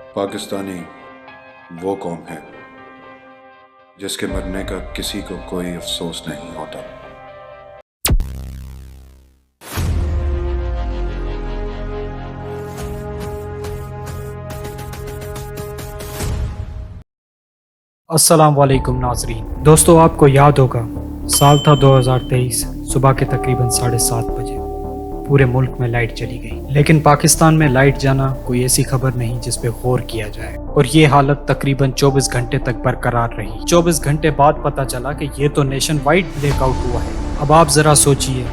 पाकिस्तानी वो कौम है जिसके मरने का किसी को कोई अफसोस नहीं होता। अस्सलाम वालेकुम नाजरीन। दोस्तों, आपको याद होगा साल था 2023, सुबह के तकरीबन 7:30 बजे पूरे मुल्क में लाइट चली गई। लेकिन पाकिस्तान में लाइट जाना कोई ऐसी खबर नहीं जिस पे गौर किया जाए, और ये हालत तकरीबन 24 घंटे तक बरकरार रही। 24 घंटे बाद पता चला कि ये तो नेशन वाइड ब्लैकआउट हुआ है। अब आप जरा सोचिए,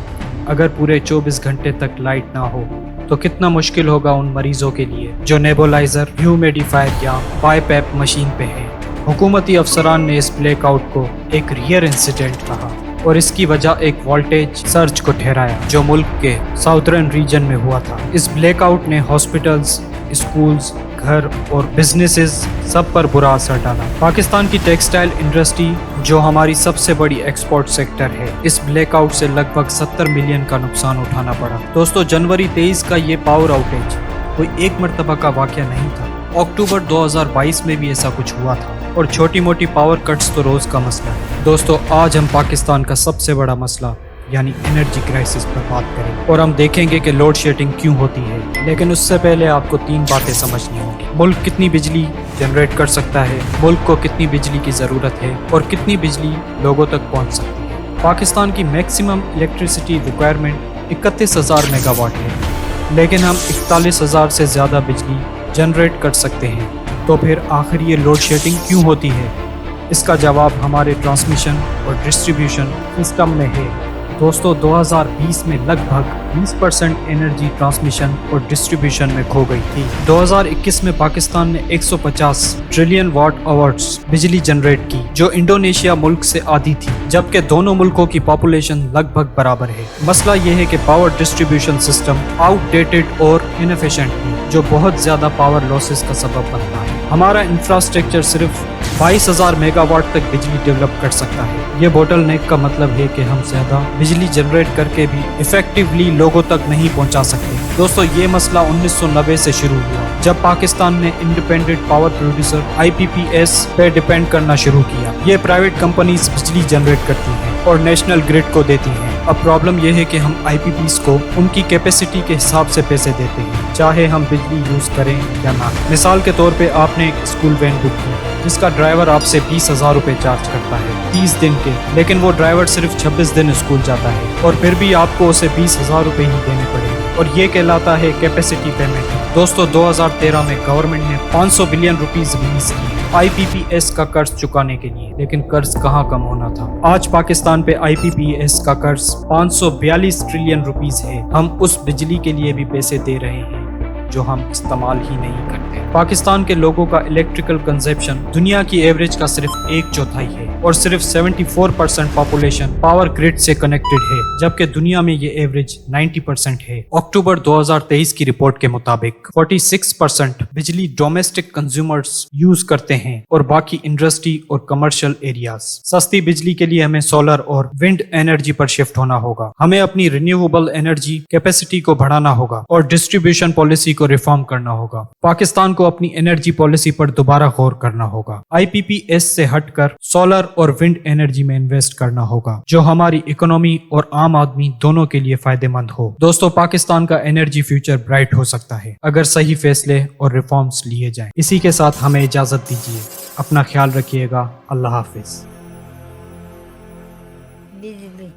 अगर पूरे 24 घंटे तक लाइट ना हो तो कितना मुश्किल होगा उन मरीजों के लिए जो नेबुलाइजर, ह्यूमिडिफायर या बाईपैप मशीन पे हैं। हुकूमती अफसरान ने इस ब्लैकआउट को एक रियर इंसिडेंट कहा और इसकी वजह एक वोल्टेज सर्ज को ठहराया जो मुल्क के साउथर्न रीजन में हुआ था। इस ब्लैकआउट ने हॉस्पिटल्स, स्कूल्स, घर और बिजनेसेस सब पर बुरा असर डाला। पाकिस्तान की टेक्सटाइल इंडस्ट्री जो हमारी सबसे बड़ी एक्सपोर्ट सेक्टर है, इस ब्लैकआउट से लगभग 70 मिलियन का नुकसान उठाना पड़ा। दोस्तों, जनवरी 23 का ये पावर आउटेज कोई एक मरतबा का वाकया नहीं था। अक्टूबर 2022 में भी ऐसा कुछ हुआ था, और छोटी मोटी पावर कट्स तो रोज का मसला है। दोस्तों, आज हम पाकिस्तान का सबसे बड़ा मसला यानी एनर्जी क्राइसिस पर बात करेंगे, और हम देखेंगे कि लोड शेडिंग क्यों होती है। लेकिन उससे पहले आपको 3 बातें समझनी होंगी। मुल्क कितनी बिजली जनरेट कर सकता है, मुल्क को कितनी बिजली की ज़रूरत है, और कितनी बिजली लोगों तक पहुंच सकती है। पाकिस्तान की मैक्सिमम इलेक्ट्रिसिटी रिक्वायरमेंट 31,000 मेगावाट है, लेकिन हम 41,000 से ज़्यादा बिजली जनरेट कर सकते हैं। तो फिर आखिर ये लोड शेडिंग क्यों होती है? इसका जवाब हमारे ट्रांसमिशन और डिस्ट्रीब्यूशन सिस्टम में है। दोस्तों, 2020 में लगभग 20% एनर्जी ट्रांसमिशन और डिस्ट्रीब्यूशन में खो गई थी। 2021 में पाकिस्तान ने 150 ट्रिलियन वाट आवर्स बिजली जनरेट की, जो इंडोनेशिया मुल्क से आधी थी, जबकि दोनों मुल्कों की पॉपुलेशन लगभग बराबर है। मसला ये है कि पावर डिस्ट्रीब्यूशन सिस्टम आउटडेटेड और इनएफिशिएंट है, जो बहुत ज्यादा पावर लॉसेस का सबब बनता है। हमारा इंफ्रास्ट्रक्चर सिर्फ 22,000 मेगावाट तक बिजली डेवलप कर सकता है। ये बोटलनेक का मतलब है कि हम ज्यादा बिजली जनरेट करके भी इफेक्टिवली लोगों तक नहीं पहुंचा सकते। दोस्तों, ये मसला 1990 से शुरू हुआ, जब पाकिस्तान ने इंडिपेंडेंट पावर प्रोड्यूसर IPPs पे डिपेंड करना शुरू किया। ये प्राइवेट कंपनीज बिजली जनरेट करती हैं और नेशनल ग्रिड को देती हैं। अब प्रॉब्लम यह है कि हम IPPs को उनकी कैपेसिटी के हिसाब से पैसे देते हैं, चाहे हम बिजली यूज करें या ना। मिसाल के तौर पे आपने एक स्कूल वैन बुक की जिसका ड्राइवर आपसे 20,000 रुपए चार्ज करता है 30 दिन के, लेकिन वो ड्राइवर सिर्फ 26 दिन स्कूल जाता है, और फिर भी आपको उसे 20,000 रुपए ही देने पड़ेंगे, और ये कहलाता है कैपेसिटी पेमेंट। दोस्तों, 2013 में गवर्नमेंट ने 500 बिलियन रुपीस रिलीज किए IPPs का कर्ज चुकाने के लिए, लेकिन कर्ज कहाँ कम होना था। आज पाकिस्तान पे IPPs का कर्ज 542 ट्रिलियन रुपीस है। हम उस बिजली के लिए भी पैसे दे रहे हैं जो हम इस्तेमाल ही नहीं करते। पाकिस्तान के लोगों का इलेक्ट्रिकल कंजप्शन दुनिया की एवरेज का सिर्फ 1/4 है, और सिर्फ 74% पॉपुलेशन पावर ग्रिड से कनेक्टेड है, जबकि दुनिया में ये एवरेज 90% है। अक्टूबर 2023 की रिपोर्ट के मुताबिक 46% बिजली डोमेस्टिक कंज्यूमर्स यूज करते हैं, और बाकी इंडस्ट्री और कमर्शियल एरियाज। सस्ती बिजली के लिए हमें सोलर और विंड एनर्जी पर शिफ्ट होना होगा। हमें अपनी रिन्यूएबल एनर्जी कैपेसिटी को बढ़ाना होगा और डिस्ट्रीब्यूशन पॉलिसी को रिफॉर्म करना होगा। पाकिस्तान को अपनी एनर्जी पॉलिसी पर दोबारा गौर करना होगा। IPPs से हटकर सोलर और विंड एनर्जी में इन्वेस्ट करना होगा, जो हमारी इकोनॉमी और आम आदमी दोनों के लिए फायदेमंद हो। दोस्तों, पाकिस्तान का एनर्जी फ्यूचर ब्राइट हो सकता है अगर सही फैसले और रिफॉर्म्स लिए जाएं। इसी के साथ हमें इजाजत दीजिए। अपना ख्याल रखिएगा। अल्लाह हाफिज। बिजली